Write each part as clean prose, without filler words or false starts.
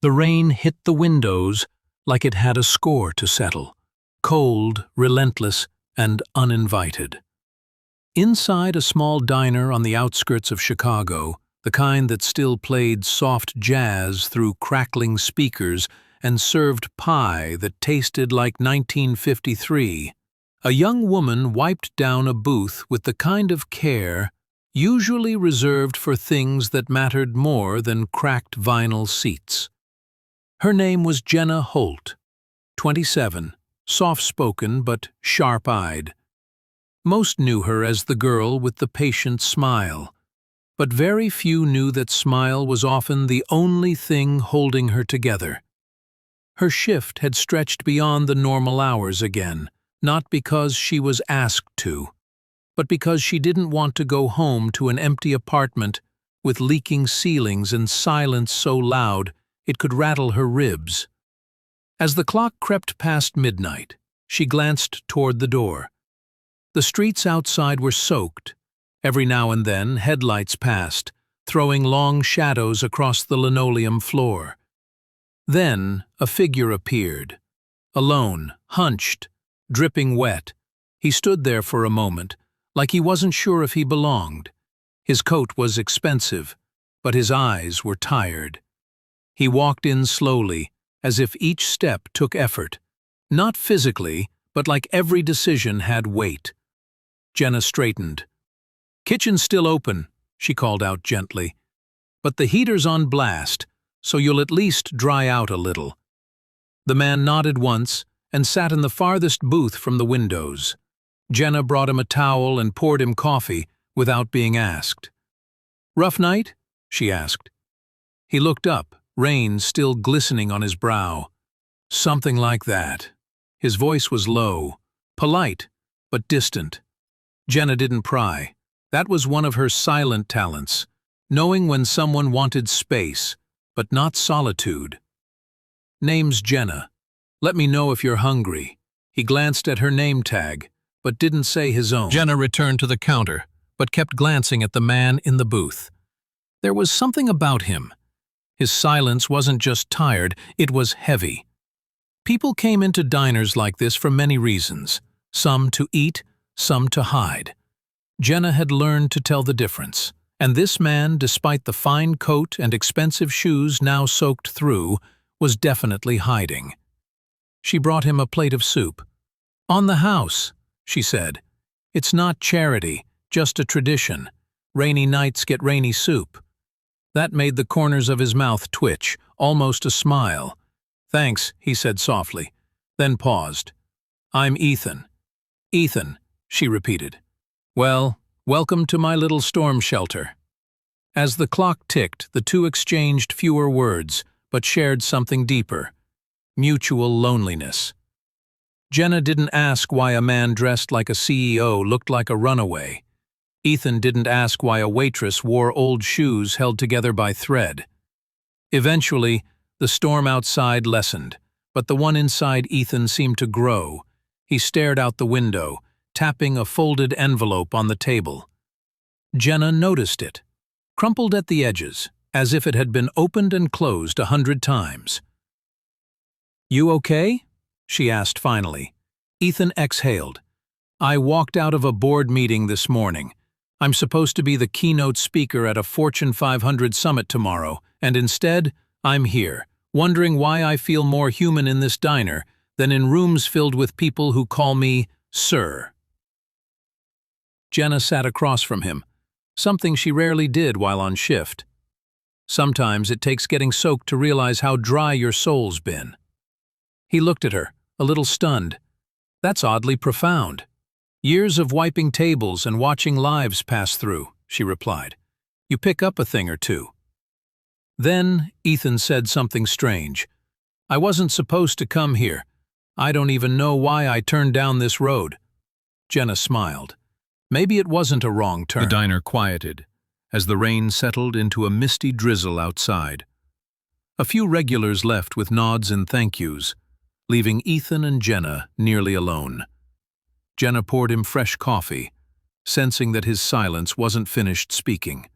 The rain hit the windows like it had a score to settle, cold, relentless, and uninvited. Inside a small diner on the outskirts of Chicago, the kind that still played soft jazz through crackling speakers and served pie that tasted like 1953, a young woman wiped down a booth with the kind of care usually reserved for things that mattered more than cracked vinyl seats. Her name was Jenna Holt, 27, soft-spoken but sharp-eyed. Most knew her as the girl with the patient smile, but very few knew that smile was often the only thing holding her together. Her shift had stretched beyond the normal hours again, not because she was asked to, but because she didn't want to go home to an empty apartment with leaking ceilings and silence so loud it could rattle her ribs. As the clock crept past midnight, she glanced toward the door. The streets outside were soaked. Every now and then, headlights passed, throwing long shadows across the linoleum floor. Then, a figure appeared. Alone, hunched, dripping wet, he stood there for a moment, like he wasn't sure if he belonged. His coat was expensive, but his eyes were tired. He walked in slowly, as if each step took effort. Not physically, but like every decision had weight. Jenna straightened. "Kitchen's still open," she called out gently. "But the heater's on blast, so you'll at least dry out a little." The man nodded once and sat in the farthest booth from the windows. Jenna brought him a towel and poured him coffee without being asked. "Rough night?" she asked. He looked up, rain still glistening on his brow. "Something like that." His voice was low, polite, but distant. Jenna didn't pry. That was one of her silent talents, knowing when someone wanted space, but not solitude. "Name's Jenna. Let me know if you're hungry." He glanced at her name tag, but didn't say his own. Jenna returned to the counter, but kept glancing at the man in the booth. There was something about him. His silence wasn't just tired, it was heavy. People came into diners like this for many reasons, some to eat, some to hide. Jenna had learned to tell the difference, and this man, despite the fine coat and expensive shoes now soaked through, was definitely hiding. She brought him a plate of soup. "On the house," she said. "It's not charity, just a tradition. Rainy nights get rainy soup." That made the corners of his mouth twitch, almost a smile. "Thanks," he said softly, then paused. "I'm Ethan." "Ethan," she repeated. "Well, welcome to my little storm shelter." As the clock ticked, the two exchanged fewer words, but shared something deeper: mutual loneliness. Jenna didn't ask why a man dressed like a CEO looked like a runaway. Ethan didn't ask why a waitress wore old shoes held together by thread. Eventually, the storm outside lessened, but the one inside Ethan seemed to grow. He stared out the window, tapping a folded envelope on the table. Jenna noticed it, crumpled at the edges, as if it had been opened and closed 100 times. "You okay?" she asked finally. Ethan exhaled. "I walked out of a board meeting this morning. I'm supposed to be the keynote speaker at a Fortune 500 summit tomorrow, and instead, I'm here, wondering why I feel more human in this diner than in rooms filled with people who call me Sir." Jenna sat across from him, something she rarely did while on shift. Sometimes it takes getting soaked to realize how dry your soul's been. He looked at her, a little stunned. "That's oddly profound." "Years of wiping tables and watching lives pass through," she replied. "You pick up a thing or two." Then Ethan said something strange. "I wasn't supposed to come here. I don't even know why I turned down this road." Jenna smiled. Maybe it wasn't a wrong turn. The diner quieted, as the rain settled into a misty drizzle outside. A few regulars left with nods and thank yous, leaving Ethan and Jenna nearly alone. Jenna poured him fresh coffee, sensing that his silence wasn't finished speaking.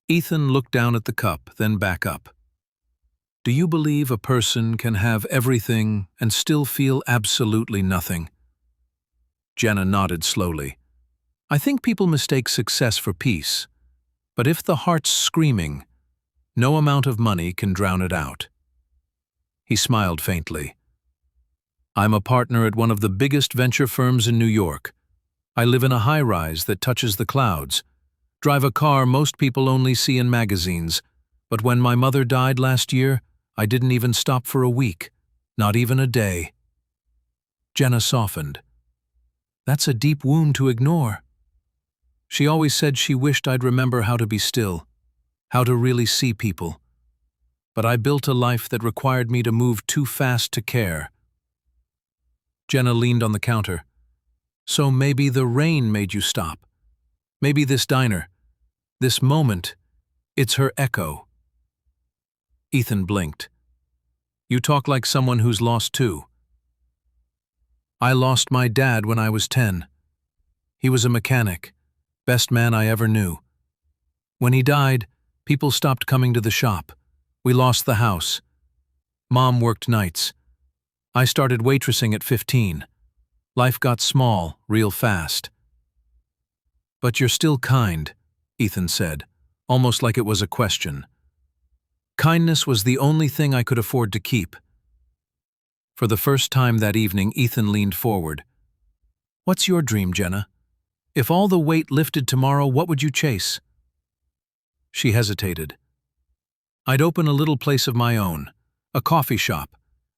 Ethan looked down at the cup, then back up. Do you believe a person can have everything and still feel absolutely nothing? Jenna nodded slowly. I think people mistake success for peace, but if the heart's screaming, no amount of money can drown it out. He smiled faintly. I'm a partner at one of the biggest venture firms in New York. I live in a high-rise that touches the clouds, drive a car most people only see in magazines, but when my mother died last year, I didn't even stop for a week, not even a day. Jenna softened. That's a deep wound to ignore. She always said she wished I'd remember how to be still, how to really see people. But I built a life that required me to move too fast to care. Jenna leaned on the counter. So maybe the rain made you stop. Maybe this diner, this moment, it's her echo. Ethan blinked. You talk like someone who's lost too. I lost my dad when I was 10. He was a mechanic, best man I ever knew. When he died, people stopped coming to the shop. We lost the house. Mom worked nights. I started waitressing at 15. Life got small, real fast. But you're still kind, Ethan said, almost like it was a question. Kindness was the only thing I could afford to keep. For the first time that evening, Ethan leaned forward. What's your dream, Jenna? If all the weight lifted tomorrow, what would you chase? She hesitated. I'd open a little place of my own, a coffee shop,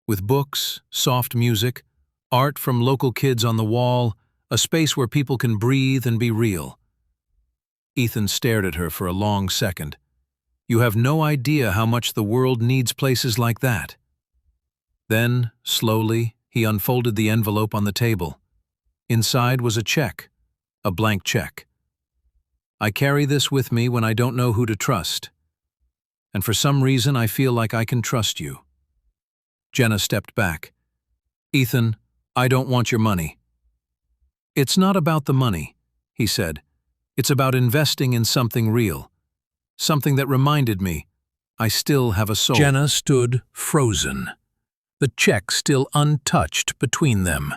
with books, soft music, art from local kids on the wall, a space where people can breathe and be real. Ethan stared at her for a long second. You have no idea how much the world needs places like that. Then, slowly, he unfolded the envelope on the table. Inside was a check, a blank check. I carry this with me when I don't know who to trust. And for some reason I feel like I can trust you. Jenna stepped back. Ethan, I don't want your money. It's not about the money, he said. It's about investing in something real. Something that reminded me, I still have a soul. Jenna stood frozen, the check still untouched between them.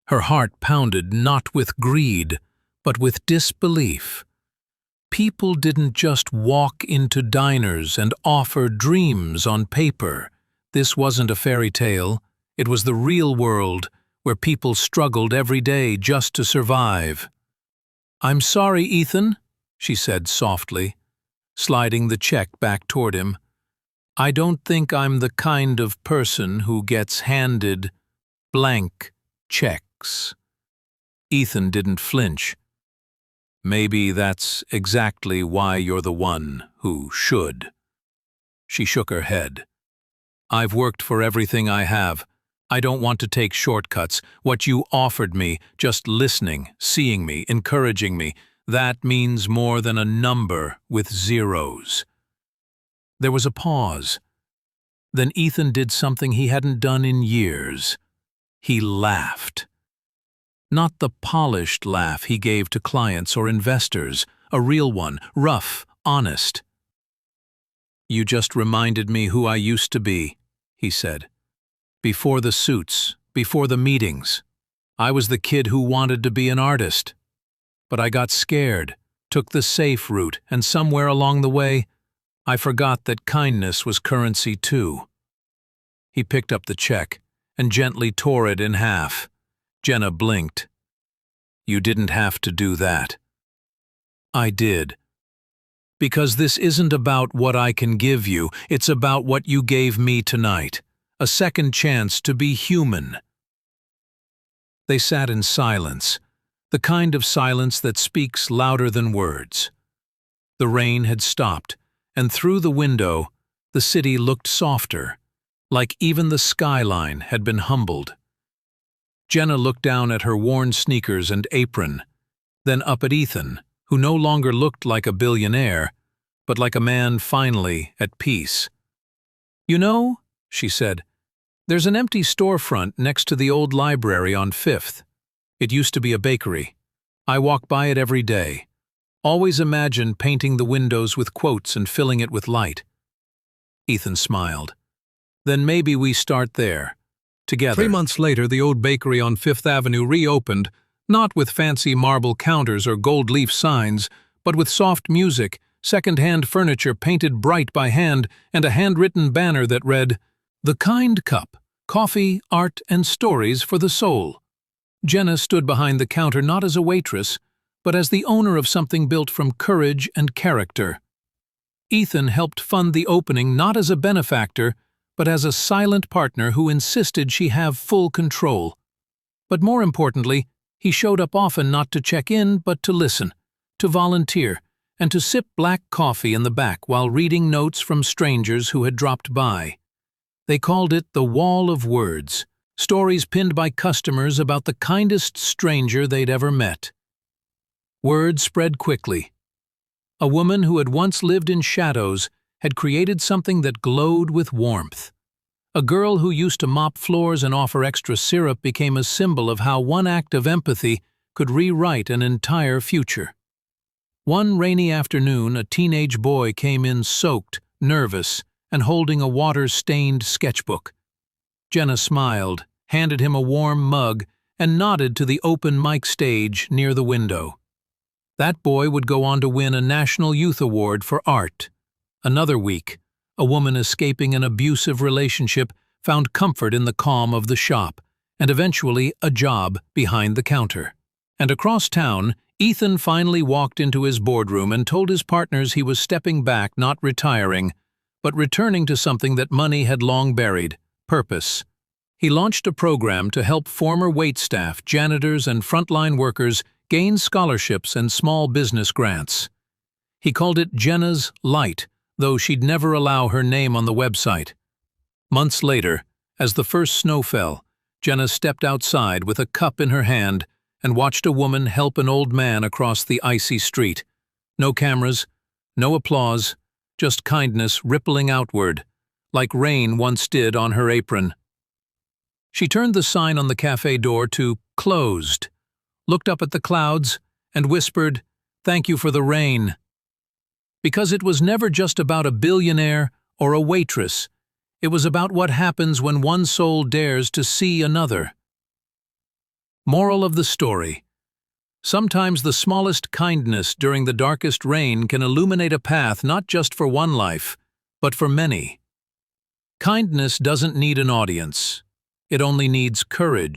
Her heart pounded not with greed, but with disbelief. People didn't just walk into diners and offer dreams on paper. This wasn't a fairy tale. It was the real world, where people struggled every day just to survive. I'm sorry, Ethan, she said softly, sliding the check back toward him. I don't think I'm the kind of person who gets handed blank checks. Ethan didn't flinch. Maybe that's exactly why you're the one who should. She shook her head. I've worked for everything I have. I don't want to take shortcuts. What you offered me, just listening, seeing me, encouraging me, that means more than a number with zeros. There was a pause. Then Ethan did something he hadn't done in years. He laughed. Not the polished laugh he gave to clients or investors, a real one, rough, honest. You just reminded me who I used to be, he said. Before the suits, before the meetings. I was the kid who wanted to be an artist. But I got scared, took the safe route, and somewhere along the way, I forgot that kindness was currency too. He picked up the check and gently tore it in half. Jenna blinked. You didn't have to do that. I did. Because this isn't about what I can give you, it's about what you gave me tonight. A second chance to be human. They sat in silence, the kind of silence that speaks louder than words. The rain had stopped, and through the window, the city looked softer, like even the skyline had been humbled. Jenna looked down at her worn sneakers and apron, then up at Ethan, who no longer looked like a billionaire, but like a man finally at peace. You know, she said, there's an empty storefront next to the old library on 5th. It used to be a bakery. I walk by it every day. Always imagine painting the windows with quotes and filling it with light. Ethan smiled. Then maybe we start there, together. 3 months later, the old bakery on Fifth Avenue reopened, not with fancy marble counters or gold leaf signs, but with soft music, second-hand furniture painted bright by hand, and a handwritten banner that read, "The Kind Cup, Coffee, Art, and Stories for the Soul." Jenna stood behind the counter not as a waitress, but as the owner of something built from courage and character. Ethan helped fund the opening not as a benefactor, but as a silent partner who insisted she have full control. But more importantly, he showed up often not to check in, but to listen, to volunteer, and to sip black coffee in the back while reading notes from strangers who had dropped by. They called it the Wall of Words, stories pinned by customers about the kindest stranger they'd ever met. Word spread quickly. A woman who had once lived in shadows had created something that glowed with warmth. A girl who used to mop floors and offer extra syrup became a symbol of how one act of empathy could rewrite an entire future. One rainy afternoon, a teenage boy came in soaked, nervous, and holding a water-stained sketchbook. Jenna smiled, handed him a warm mug, and nodded to the open mic stage near the window. That boy would go on to win a National Youth Award for art. Another week, a woman escaping an abusive relationship found comfort in the calm of the shop, and eventually a job behind the counter. And across town, Ethan finally walked into his boardroom and told his partners he was stepping back, not retiring, but returning to something that money had long buried: purpose. He launched a program to help former waitstaff, janitors, and frontline workers gain scholarships and small business grants. He called it Jenna's Light, though she'd never allow her name on the website. Months later, as the first snow fell, Jenna stepped outside with a cup in her hand and watched a woman help an old man across the icy street. No cameras, no applause, just kindness rippling outward, like rain once did on her apron. She turned the sign on the cafe door to "Closed," looked up at the clouds, and whispered, "Thank you for the rain." Because it was never just about a billionaire or a waitress. It was about what happens when one soul dares to see another. Moral of the story: sometimes the smallest kindness during the darkest rain can illuminate a path not just for one life, but for many. Kindness doesn't need an audience. It only needs courage.